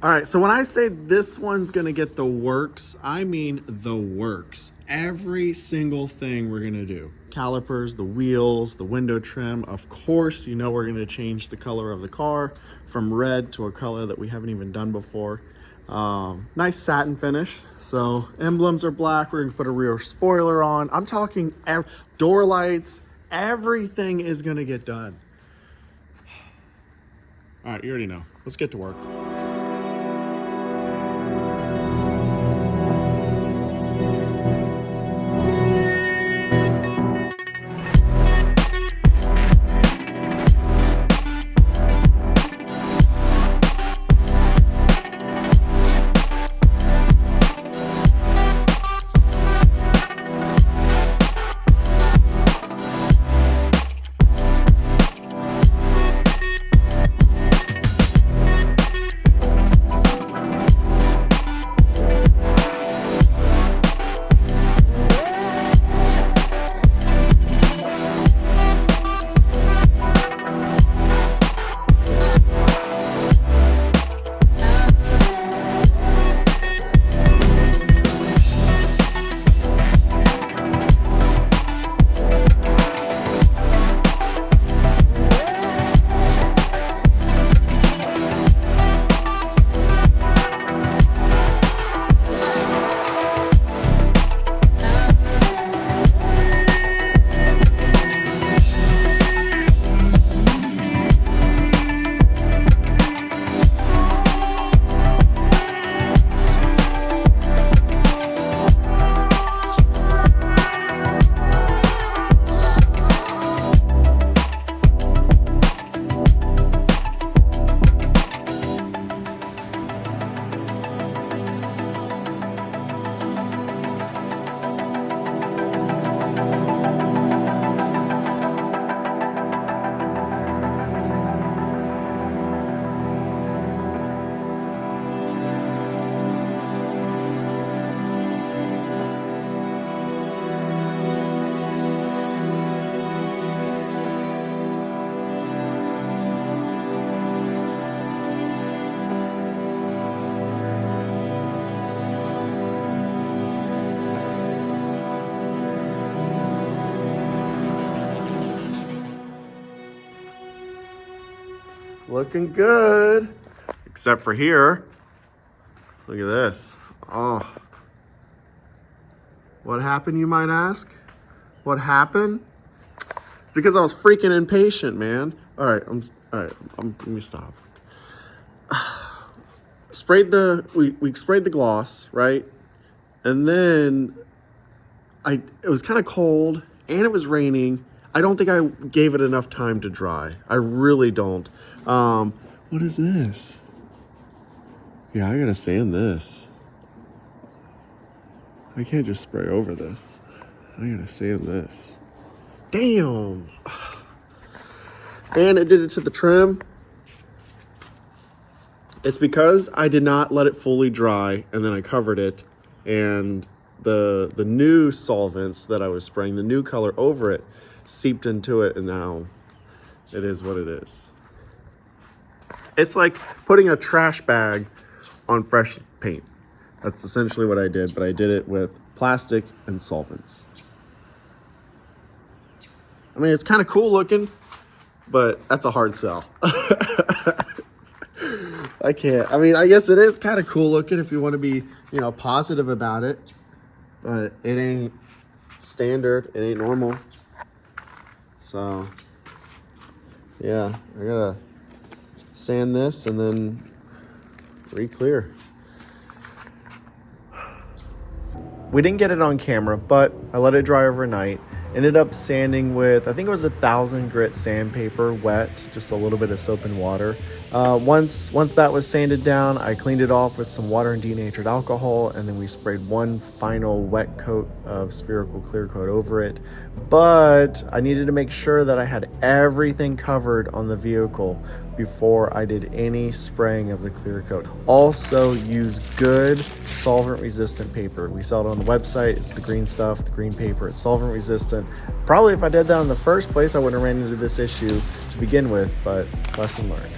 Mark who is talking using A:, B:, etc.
A: All right, so when I say this one's gonna get the works, I mean the works. Every single thing we're gonna do. Calipers, the wheels, the window trim. Of course, you know we're gonna change the color of the car from red to a color that we haven't even done before. Nice satin finish. So emblems are black. We're gonna put a rear spoiler on. I'm talking door lights. Everything is gonna get done. All right, you already know. Let's get to work. Looking good, except for here. Look at this. Oh, what happened, you might ask? What happened? It's because I was freaking impatient, man. All right, let me stop. We sprayed the gloss, right? And then it was kind of cold and it was raining. I don't think I gave it enough time to dry. I really don't. What is this? Yeah, I gotta sand this. I can't just spray over this. I gotta sand this. Damn. And it did it to the trim. It's because I did not let it fully dry and then I covered it, and the new solvents that I was spraying, the new color over it, seeped into it, and now it is what it is. It's like putting a trash bag on fresh paint. That's essentially what I did, but I did it with plastic and solvents. I mean, it's kind of cool looking, but that's a hard sell. I can't. I mean, I guess it is kind of cool looking if you want to be, positive about it, but it ain't standard. It ain't normal. So, yeah, I gotta sand this and then re-clear. We didn't get it on camera, but I let it dry overnight. Ended up sanding with, I think it was 1,000 grit sandpaper, wet, just a little bit of soap and water. Once that was sanded down, I cleaned it off with some water and denatured alcohol, and then we sprayed one final wet coat of spherical clear coat over it. But I needed to make sure that I had everything covered on the vehicle before I did any spraying of the clear coat. Also, use good solvent resistant paper. We sell it on the website. It's the green stuff, the green paper. It's solvent resistant. Probably if I did that in the first place, I wouldn't have ran into this issue to begin with, but lesson learned.